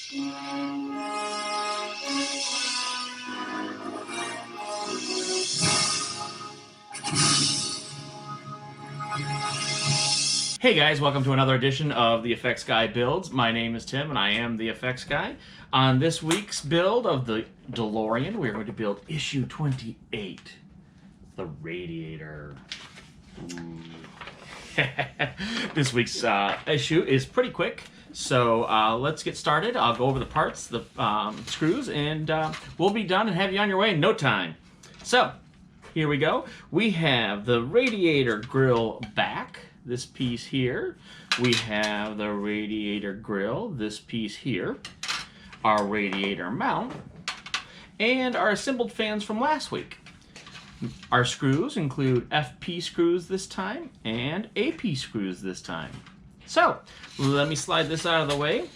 Hey guys, welcome to another edition of the Fxguy builds. My name is Tim and I am the Fxguy. On this week's build of the DeLorean, we're going to build issue 28, the Radiator. This week's issue is pretty quick, so let's get started. I'll go over the parts, the screws, and we'll be done and have you on your way in no time. So, here we go. We have the Radiator Grille back. This piece here. We have the Radiator Grille, this piece here, our radiator mount, and our assembled fans from last week. Our screws include FP screws this time and AP screws this time. So let me slide this out of the way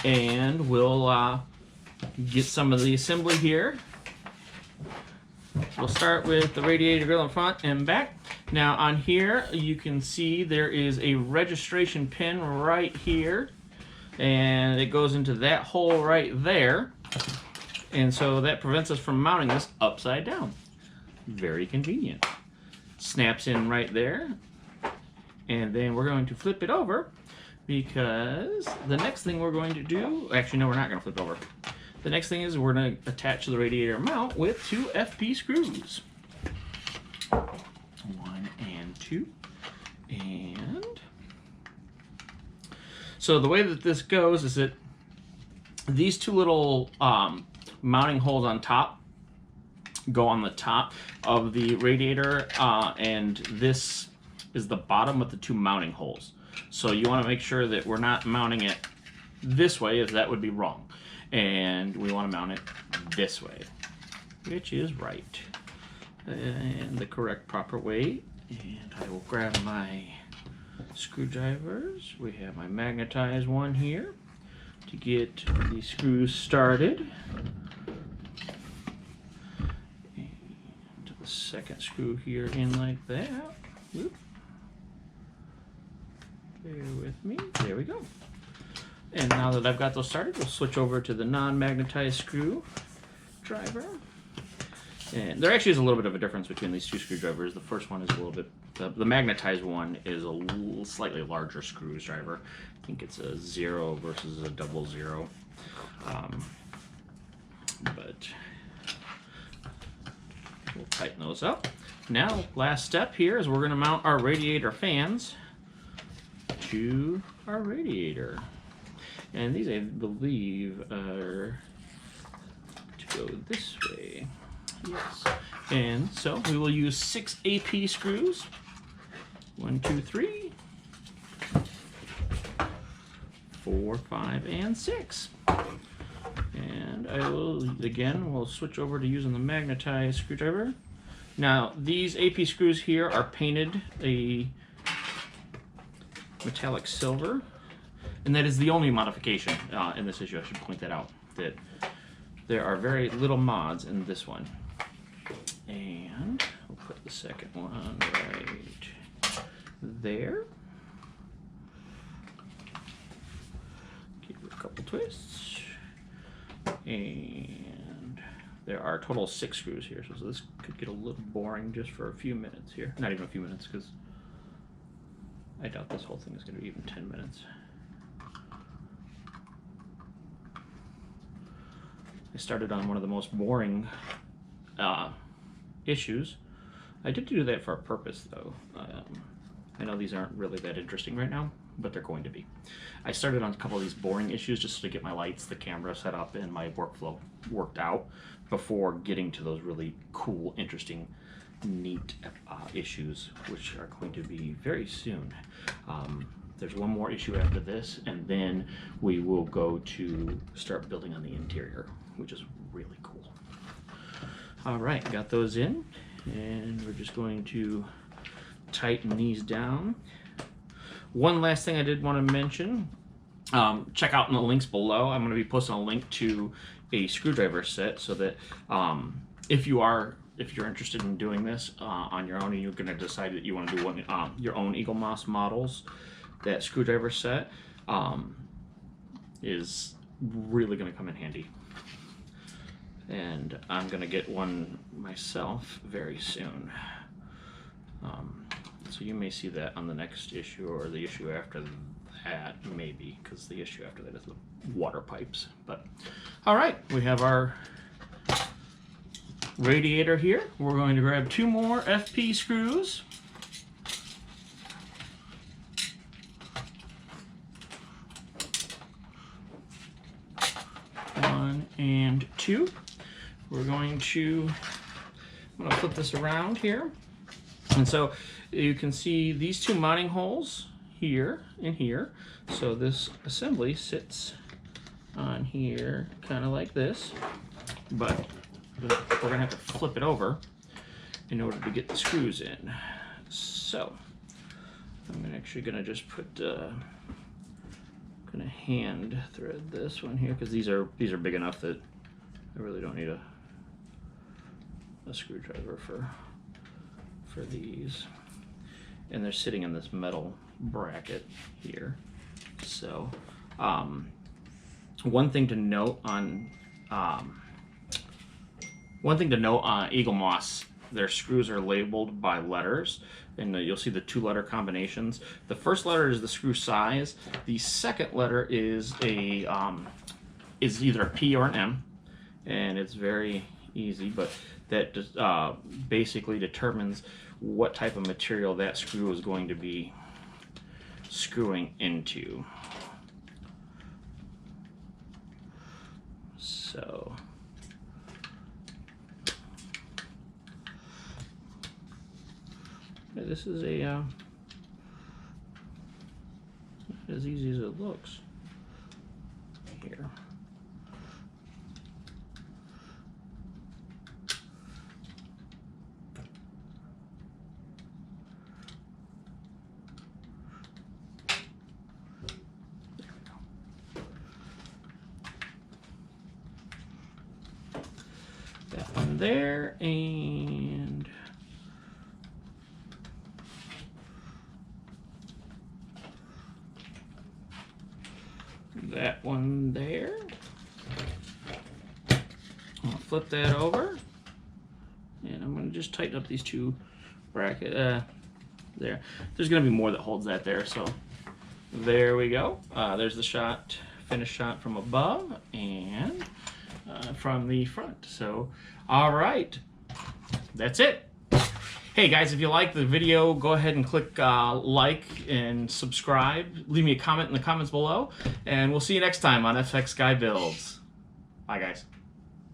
and we'll get some of the assembly here. We'll start with the Radiator Grille in front and back. Now on here you can see there is a registration pin right here, and it goes into that hole right there, and so that prevents us from mounting this upside down. Very convenient. Snaps in right there, and then we're going to flip it over because the next thing we're going to do, actually no, we're not going to flip it over. The next thing is we're going to attach the radiator mount with 2 FP screws. 1 and 2. And so the way that this goes is that these 2 little mounting holes on top go on the top of the radiator, and this is the bottom of the 2 mounting holes. So you want to make sure that we're not mounting it this way, as that would be wrong. And we want to mount it this way, which is right, and the correct proper way. And I will grab my screwdrivers. We have my magnetized one here to get the screws started. And the second screw here in like that. Whoop. Bear with me. There we go. And now that I've got those started, we'll switch over to the non-magnetized screwdriver. And there actually is a little bit of a difference between these 2 screwdrivers. The first one is a little bit, the magnetized one is a slightly larger screwdriver. I think it's a 0 versus a 00. But we'll tighten those up. Now, last step here is we're going to mount our radiator fans to our radiator. And these, I believe, are to go this way. Yes. And so we will use 6 AP screws. 1, 2, 3, 4, 5, and 6. And I will, again, we'll switch over to using the magnetized screwdriver. Now, these AP screws here are painted a metallic silver. And that is the only modification in this issue. I should point that out, that there are very little mods in this one. And we'll put the second one right there. Give it a couple twists. And there are a total of 6 screws here, so this could get a little boring just for a few minutes here. Not even a few minutes, because I doubt this whole thing is going to be even 10 minutes. I started on one of the most boring issues. I did do that for a purpose, though. I know these aren't really that interesting right now, but they're going to be. I started on a couple of these boring issues just to get my lights, the camera set up, and my workflow worked out before getting to those really cool, interesting, neat issues, which are going to be very soon. There's one more issue after this, and then we will go to start building on the interior, which is really cool. All right, got those in, and we're just going to tighten these down. One last thing I did want to mention, check out in the links below. I'm going to be posting a link to a screwdriver set so that if you're interested in doing this on your own and you're going to decide that you want to do one, your own Eagle Moss models, that screwdriver set is really going to come in handy. And I'm going to get one myself very soon. So you may see that on the next issue or the issue after that, maybe, because the issue after that is the water pipes. But all right, we have our radiator here. We're going to grab 2 more FP screws. 1 and 2. We're going to, I'm going to flip this around here. And so you can see these 2 mounting holes here and here. So this assembly sits on here kind of like this, but we're going to have to flip it over in order to get the screws in. So I'm actually going to just put, going to hand thread this one here because these are big enough that I really don't need a screwdriver for these, and they're sitting in this metal bracket here. So one thing to note on Eagle Moss, their screws are labeled by letters, and you'll see the 2-letter combinations. The first letter is the screw size. The second letter is is either a P or an M, and it's very easy, but that just, basically determines what type of material that screw is going to be screwing into. So this is not as easy as it looks here. That one there, and that one there. I'll flip that over, and I'm going to just tighten up these 2 brackets there. There's going to be more that holds that there, so there we go. There's the finished shot from above and from the front. So all right, that's it. Hey guys, if you like the video, go ahead and click like and subscribe. Leave me a comment in the comments below, and we'll see you next time on Fxguy Builds. Bye guys.